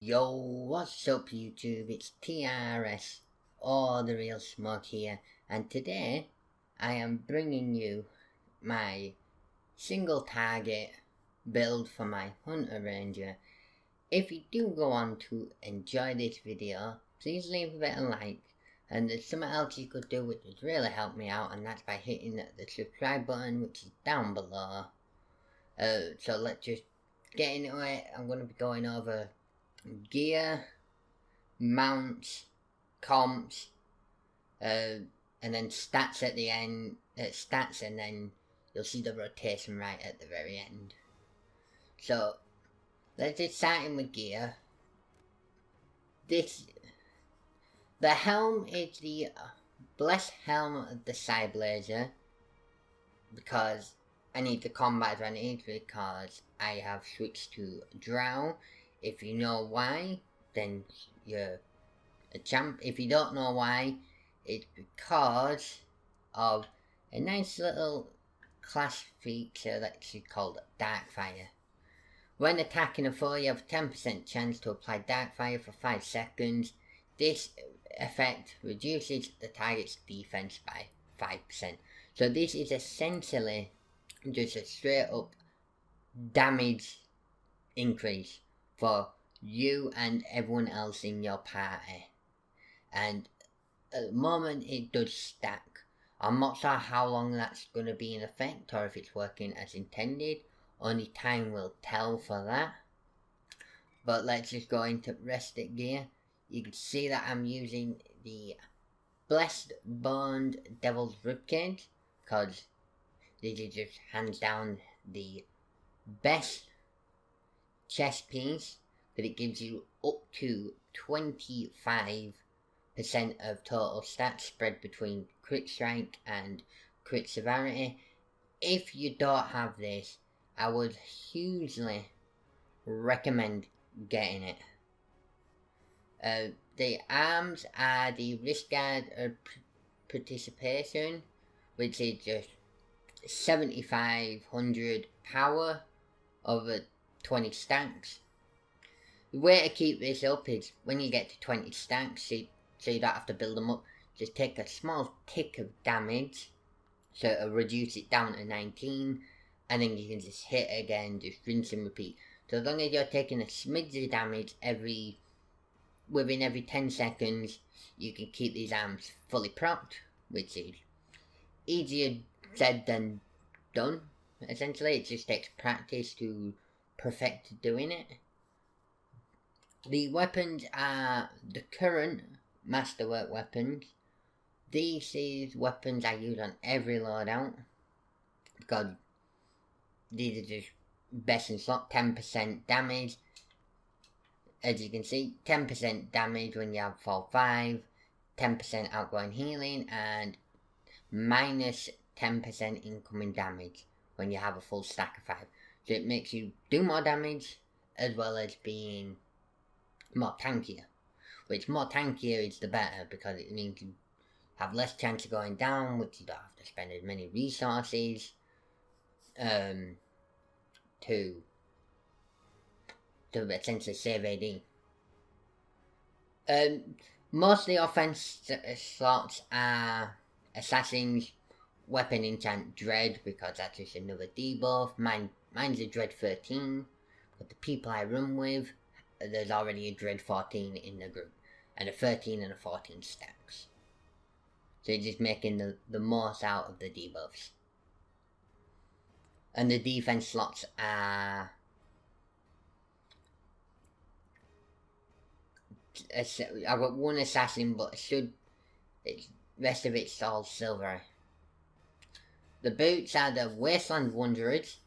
Yo, what's up YouTube? It's TRS, or the real Smoke here, and today I am bringing you my single target build for my Hunter Ranger. If you do go on to enjoy this video, please leave a bit of like, and there's something else you could do which would really help me out, and that's by hitting the subscribe button which is down below. So let's just get into it. I'm going to be going over gear, mounts, comps, and then stats at the end, stats, and then you'll see the rotation right at the very end. So let's just start in with gear. The helm is the Blessed Helm of the Side Blazer, because I need the combat advantage because I have switched to Drow. If you know why, then you're a champ. If you don't know why, it's because of a nice little class feature that's called Darkfire. When attacking a foe, you have a 10% chance to apply Darkfire for 5 seconds. This effect reduces the target's defense by 5%. So this is essentially just a straight up damage increase for you and everyone else in your party. And at the moment it does stack. I'm not sure how long that's going to be in effect or if it's working as intended. Only time will tell for that. But let's just go into rested gear. You can see that I'm using the Blessed Boned Devil's Ribcage, because this is just hands down the best chest piece, that it gives you up to 25% of total stats spread between crit strike and crit severity. If you don't have this, I would hugely recommend getting it. The arms are the wrist guard of participation, which is just 7,500 power over 20 stacks. The way to keep this up is when you get to 20 stacks, so you don't have to build them up, just take a small tick of damage, so it'll reduce it down to 19, and then you can just hit again, just rinse and repeat. So as long as you're taking a smidge of damage within every 10 seconds, you can keep these arms fully propped, which is easier said than done. Essentially, it just takes practice to perfect doing it. The weapons are the current masterwork weapons. These is weapons I use on every loadout, because these are just best in slot. 10% damage. As you can see, 10% damage when you have fall 5, 10% outgoing healing, and minus 10% incoming damage when you have a full stack of 5. So it makes you do more damage, as well as being more tankier. Which more tankier is the better, because it means you have less chance of going down, which you don't have to spend as many resources to essentially save AD. Most of the offense slots are Assassin's Weapon Enchant Dread, because that's just another debuff. Mine's a Dread 13, but the people I run with, there's already a Dread 14 in the group, and a 13 and a 14 stacks. So you're just making the most out of the debuffs. And the defense slots are I've got one assassin, but rest of it's all silver. The boots are the Wasteland Wanderers,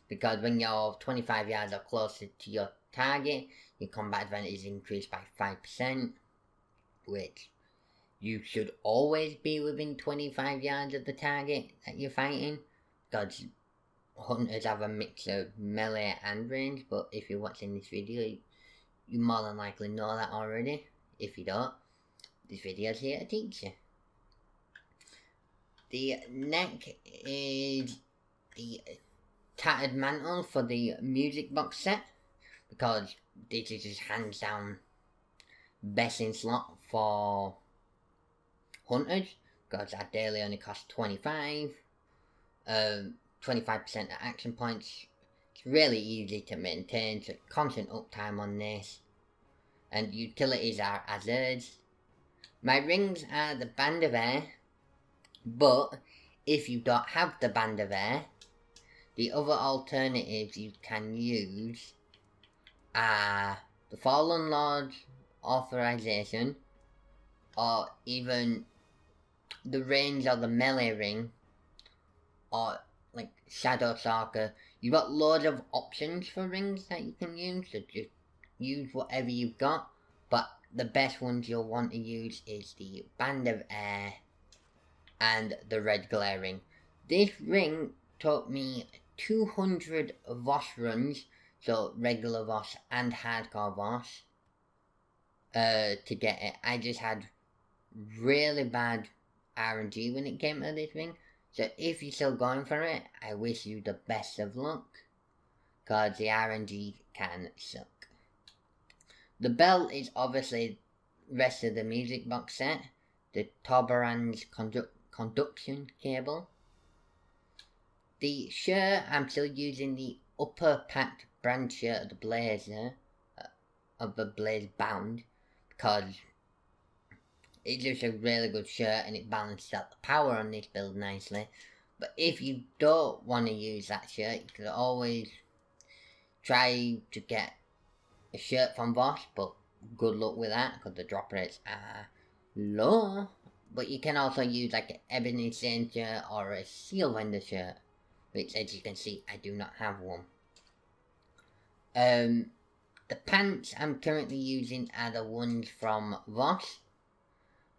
because when you're 25 yards or closer to your target, your combat advantage is increased by 5%, which you should always be within 25 yards of the target that you're fighting, because hunters have a mix of melee and range. But if you're watching this video, you more than likely know that already. If you don't, this video is here to teach you. The neck is the Tattered Mantle for the music box set, because this is just hands down best in slot for hunters, because that daily only costs 25, 25% of action points. It's really easy to maintain, so constant uptime on this, and utilities are hazards. My rings are the Band of Air, but if you don't have the Band of Air, the other alternatives you can use are the Fallen Lord's Authorization, or even the range or the melee ring, or like Shadow Stalker. You've got loads of options for rings that you can use, so just use whatever you've got, but the best ones you'll want to use is the Band of Air and the Red Glare ring. This ring took me 200 Voss runs, so regular Voss and hardcore Voss, to get it. I just had really bad RNG when it came to this ring, so if you're still going for it, I wish you the best of luck, cause the RNG can suck. The belt is obviously rest of the music box set, the Toberan's conduction cable. The shirt, I'm still using the upper packed brand shirt of the Blazer, of the Blaze Bound, because it's just a really good shirt and it balances out the power on this build nicely. But if you don't want to use that shirt, you can always try to get a shirt from Voss, but good luck with that because the drop rates are low. But you can also use like an Ebony Saint shirt or a Seal Vendor shirt, which, as you can see, I do not have one. The pants I'm currently using are the ones from Voss,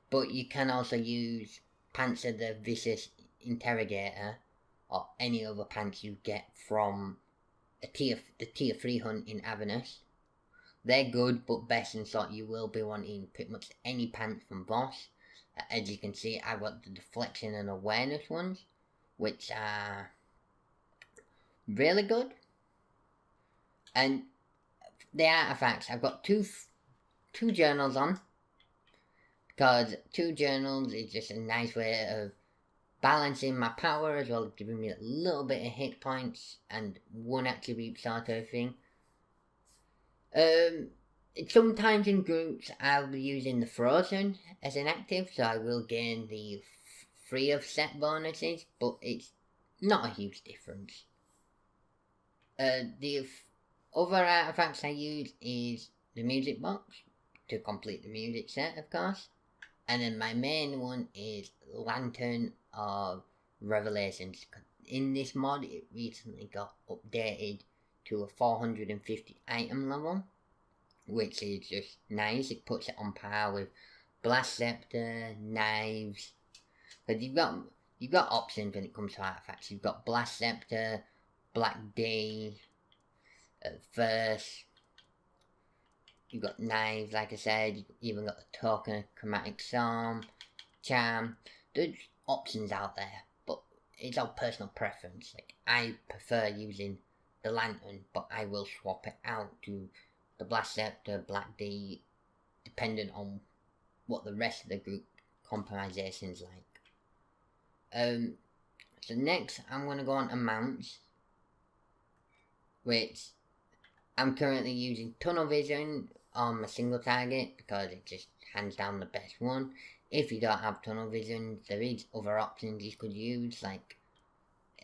but you can also use pants of the Vicious Interrogator or any other pants you get from the tier 3 hunt in Avernus. They're good, but best in slot you will be wanting pretty much any pants from Voss. As you can see, I've got the deflection and awareness ones, which are really good. And the artifacts, I've got two journals on, because 2 journals is just a nice way of balancing my power as well as giving me a little bit of hit points and 1 attribute sort of thing. Sometimes in groups I'll be using the Frozen as an active, so I will gain the free of set bonuses, but it's not a huge difference. The other artifacts I use is the music box to complete the music set, of course, and then my main one is Lantern of Revelations. In this mod it recently got updated to a 450 item level, which is just nice. It puts it on par with Blast Scepter, Knives, because you've got options when it comes to artifacts. You've got Blast Scepter, Black Day, Verse, you've got Knives, like I said, you've even got the Token of Chromatic Psalm, Charm. There's options out there, but it's all personal preference. Like, I prefer using the Lantern, but I will swap it out to the Blast Scepter, Black D, depending on what the rest of the group compromisation's like. So next I'm going to go on to mounts, which I'm currently using Tunnel Vision on my single target because it's just hands down the best one. If you don't have Tunnel Vision, there is other options you could use, like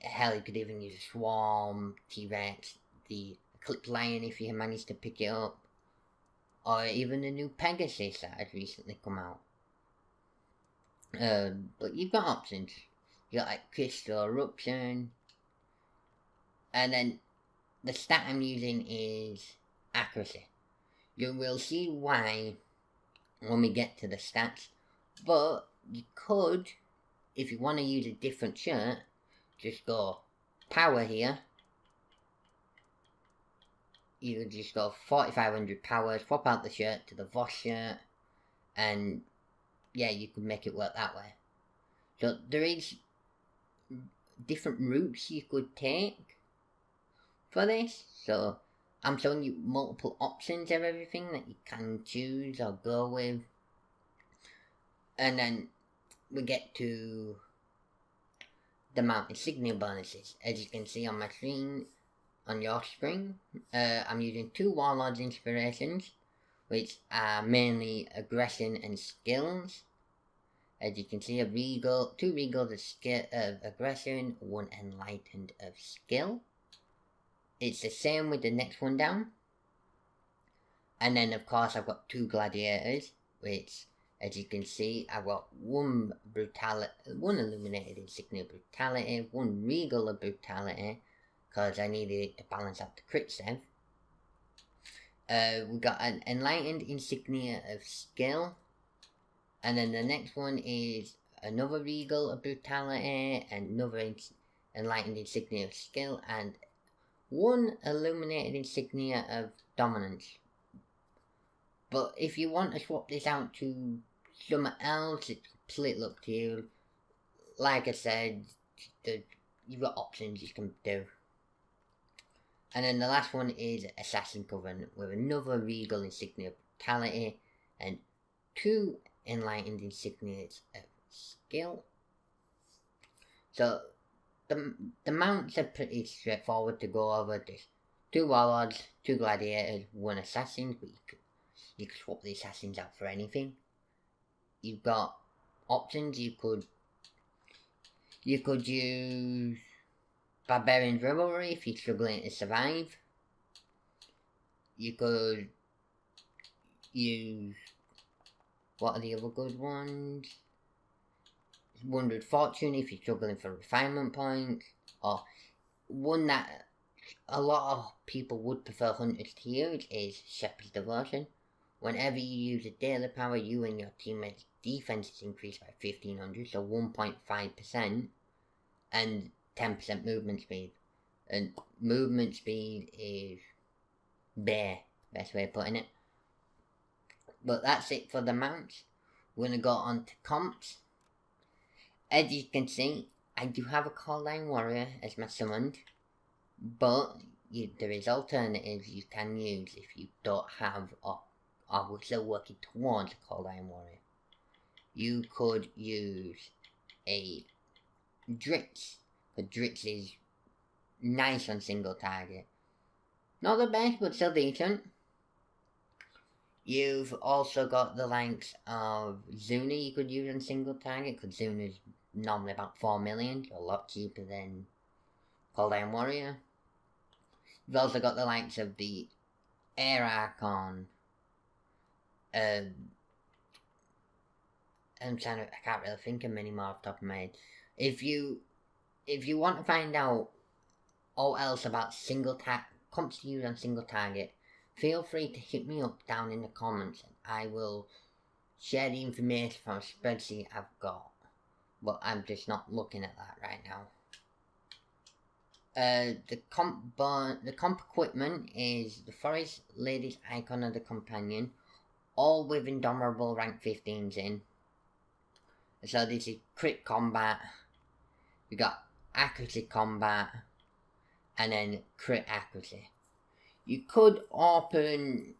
hell, you could even use a Swarm, T-Rex, the Eclipse Lion if you manage to pick it up, or even the new Pegasus that has recently come out. But you've got options. You got like Crystal Eruption, and then the stat I'm using is Accuracy. You will see why when we get to the stats, but you could, if you want to use a different shirt, just go Power here. You could just go 4500 power, swap out the shirt to the Voss shirt, and yeah, you could make it work that way. So there is different routes you could take for this. So I'm showing you multiple options of everything that you can choose or go with. And then we get to the mount insignia bonuses. As you can see on my screen, on your screen, I'm using 2 Warlord's inspirations, which are mainly aggression and skills. As you can see, 2 regals of aggression, 1 enlightened of skill. It's the same with the next one down. And then of course I've got 2 gladiators, which, as you can see, I've got 1 illuminated insignia of brutality, 1 regal of brutality, because I needed it to balance out the crit save. We got an enlightened insignia of skill, and then the next one is another regal of brutality, and another enlightened insignia of skill, and 1 illuminated insignia of dominance. But if you want to swap this out to something else, it's completely up to you. Like I said, you've got options you can do. And then the last one is Assassin Covenant, with another regal insignia of brutality and 2 enlightened insignias of skill. So the mounts are pretty straightforward to go over. There's 2 warlords, 2 gladiators, 1 assassin, but you could swap the assassins out for anything. You've got options. You could use Barbarian's Revelry if you're struggling to survive. You could use, what are the other good ones? Wondered Fortune if you're struggling for refinement points. Or one that a lot of people would prefer hunters to use is Shepherd's Devotion. Whenever you use a daily power, you and your teammates' defense is increased by 1500, so 1.5%, and 10% movement speed. And movement speed is best way of putting it. But that's it for the mounts. We're going to go on to comps. As you can see, I do have a Coldine Warrior as my summoned, but there is alternatives you can use if you don't have, or we're still working towards a Coldine Warrior. You could use a Dritz, but Dritz is nice on single target. Not the best, but still decent. You've also got the likes of Zuna you could use on single target, because Zuna's normally about 4 million, so a lot cheaper than Coldine Warrior. You've also got the likes of the Air Archon. I can't really think of many more off the top of my head. If you want to find out all else about comps to use on single target, feel free to hit me up down in the comments, and I will share the information from a spreadsheet I've got. But I'm just not looking at that right now. The comp equipment is the Forest Lady's Icon of the Companion, all with Indomitable rank 15s in. So this is crit combat, we got accuracy combat, and then crit accuracy. You could open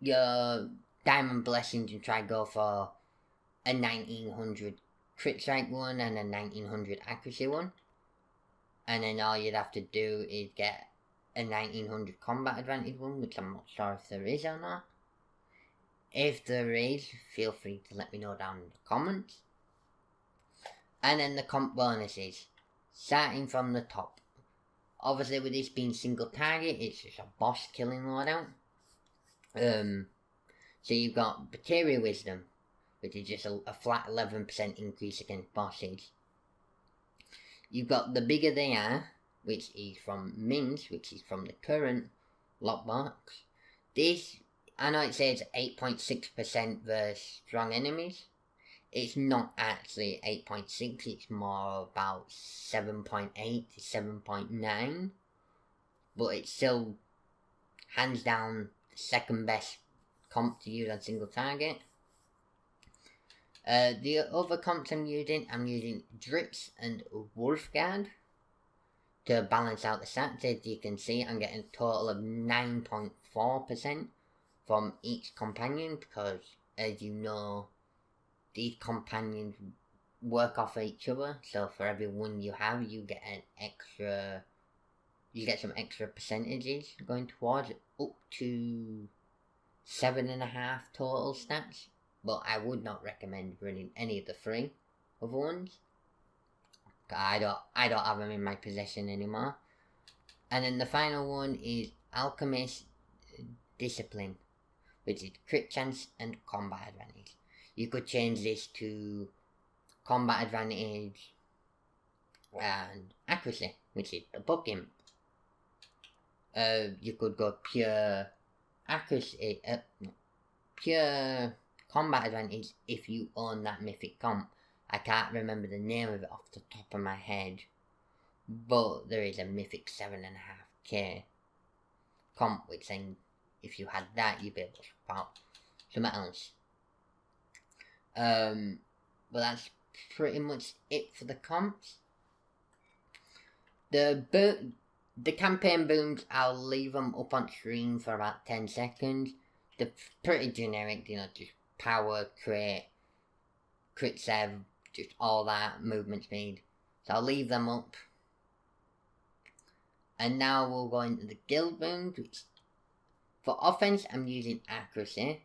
your Diamond Blessings and try go for a 1900 crit strike one and a 1900 accuracy one. And then all you'd have to do is get a 1900 combat advantage one, which I'm not sure if there is or not. If there is, feel free to let me know down in the comments. And then the comp bonuses, starting from the top. Obviously with this being single target, it's just a boss killing loadout. So you've got Bacteria Wisdom, which is just a flat 11% increase against bosses. You've got The Bigger They Are, which is from Min's, which is from the current lockbox. This, I know it says 8.6% versus strong enemies. It's not actually 8.6, it's more about 7.8 to 7.9. But it's still hands down the second best comp to use on single target. The other comps I'm using Dritz and Wolfguard. to balance out the stats. As you can see, I'm getting a total of 9.4% from each companion, because as you know, these companions work off each other, so for every one you have, you get some extra percentages going towards it, up to 7.5 total stats. But I would not recommend running any of the 3 other ones. I don't have them in my possession anymore. And then the final one is Alchemist Discipline, which is crit chance and combat advantage. You could change this to combat advantage and accuracy, which is the book imp. You could go pure accuracy, pure combat advantage if you own that mythic comp. I can't remember the name of it off the top of my head, but there is a mythic 7.5k comp, which then if you had that, you'd be able to swap out something else. But that's pretty much it for the comps. The campaign booms, I'll leave them up on screen for about 10 seconds. They're pretty generic, you know, just power, crit sev, just all that, movement speed. So I'll leave them up. And now we'll go into the guild booms, which for offense I'm using accuracy,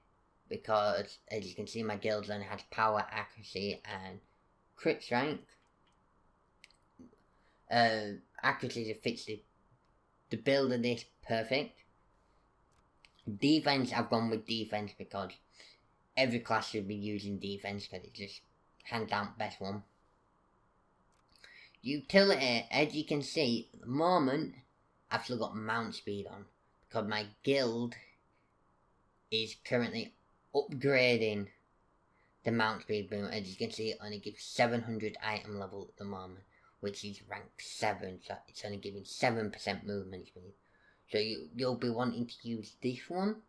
because as you can see my guild only has power, accuracy and crit strength. Accuracy fits the build of this perfect. Defense, I've gone with defense because every class should be using defense, because it's just hands down best one. Utility, as you can see, at the moment I've still got mount speed on, because my guild is currently upgrading the mount speed boom. As you can see, it only gives 700 item level at the moment, which is rank 7, so it's only giving 7% movement speed. So you'll be wanting to use this one,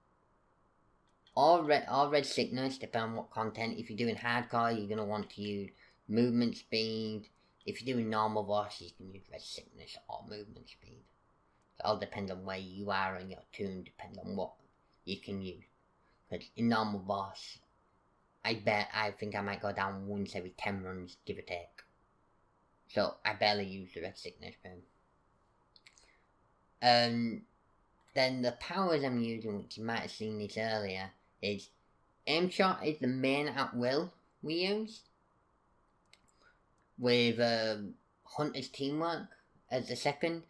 or red sickness, depending on what content. If you're doing hardcore, you're going to want to use movement speed. If you're doing normal boss, you can use red sickness or movement speed. It all depends on where you are in your tune, depends on what you can use. Because in normal boss, I think I might go down once every 10 runs, give or take. So I barely use the red sickness boom. Then the powers I'm using, which you might have seen this earlier, is aim shot is the main at will we use, with Hunter's Teamwork as the second.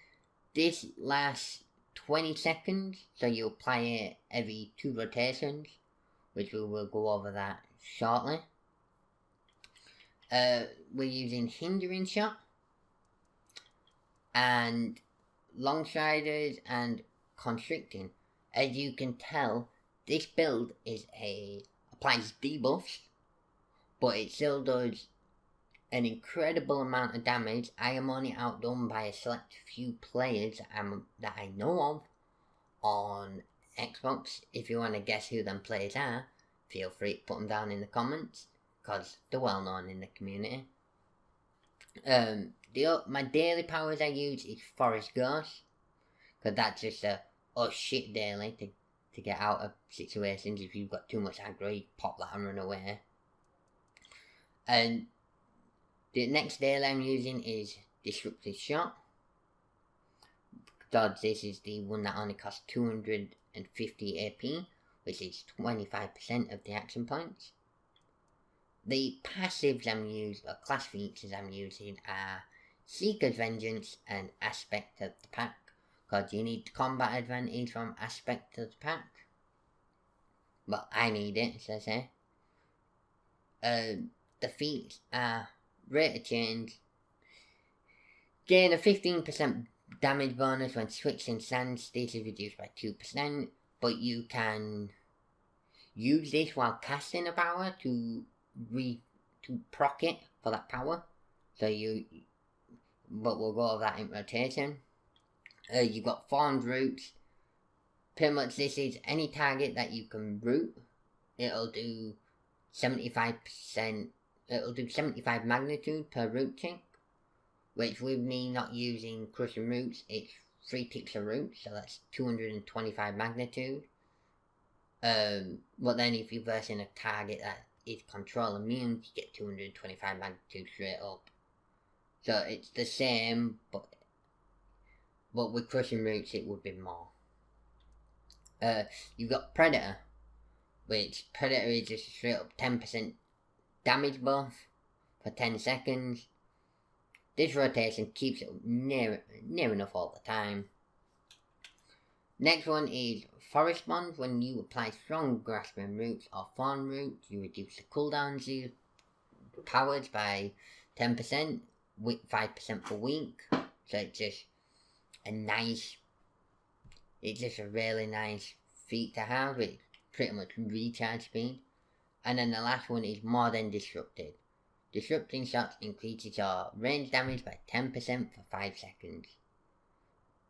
This lasts 20 seconds, so you apply it every 2 rotations, which we will go over that shortly. We're using Hindering Shot, and Long Striders, and Constricting. As you can tell, this build applies debuffs, but it still does an incredible amount of damage. I am only outdone by a select few players that I know of on Xbox. If you want to guess who them players are, feel free to put them down in the comments, because they're well known in the community. My daily powers I use is Forest Ghost, because that's just a oh shit daily to get out of situations. If you've got too much aggro, you pop that and run away. And the next daily I'm using is Disruptive Shot, because this is the one that only costs 250 AP, which is 25% of the action points. The passives I'm using, or class features I'm using, are Seeker's Vengeance and Aspect of the Pack, because you need combat advantage from Aspect of the Pack. Well, I need it, as I say. The feats are Rate of Change, gain a 15% damage bonus when switching sands. This is reduced by 2%, but you can use this while casting a power to proc it for that power. But we'll go over that in rotation. You've got Formed Roots. Pretty much this is any target that you can root. It'll do 75%. It'll do 75 magnitude per root chink. which with me not using crushing roots, it's 3 ticks of roots, so that's 225 magnitude. But then if you're versing a target that is control immune, you get 225 magnitude straight up. So it's the same, but with crushing roots it would be more. You've got Predator, which Predator is just straight up 10% damage buff for 10 seconds. This rotation keeps it near enough all the time. Next one is Forest Bonds. When you apply strong grasping roots or thorn roots, you reduce the cooldowns of your powers by 10%, 5% per week. So it's just a really nice feat to have. It's pretty much recharge speed. And then the last one is More Than Disrupted. Disrupting shots increases your range damage by 10% for 5 seconds.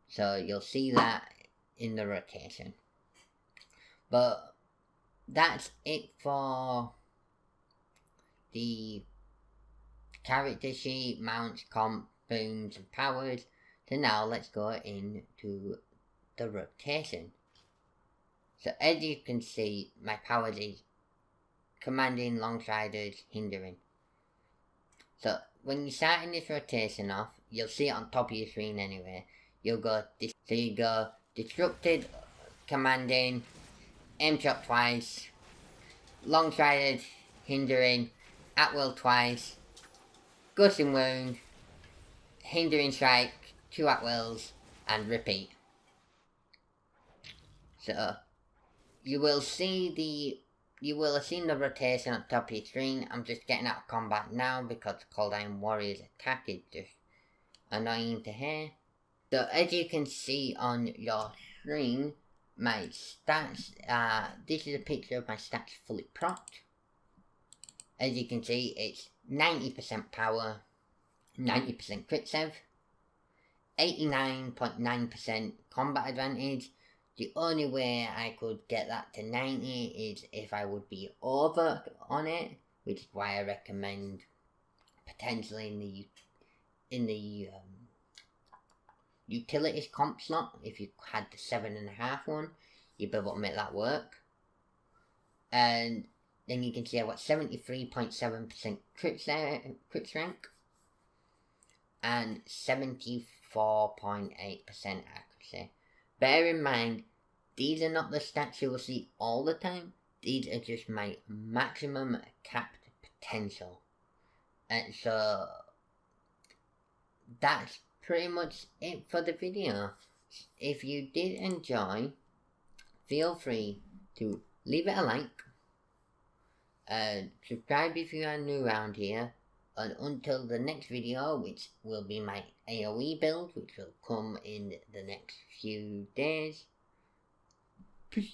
So you'll see that in the rotation. But that's it for the character sheet, mounts, comp, booms and powers. So now let's go into the rotation. So as you can see, my powers is commanding, longstriders, hindering. So when you're starting this rotation off, you'll see it on top of your screen anyway. You go disrupted, commanding, aim shot twice, longstrided, hindering, at will twice, gushing wound, hindering strike, 2 at wills, and repeat. So you will have seen the rotation on top of your screen. I'm just getting out of combat now because the Cold Iron Warrior's attack is just annoying to hear. So as you can see on your screen, my stats, this is a picture of my stats fully propped. As you can see, it's 90% power, 90% crit save, 89.9% combat advantage. The only way I could get that to 90 is if I would be over on it, which is why I recommend potentially in the utilities comp slot. If you had the 7.5 one, you'd be able to make that work. And then you can see I've got 73.7% crit strength and 74.8% accuracy. Bear in mind, these are not the stats you will see all the time. These are just my maximum capped potential. And so that's pretty much it for the video. If you did enjoy, feel free to leave it a like. Subscribe if you are new around here. And until the next video, which will be my AoE build, which will come in the next few days. Peace.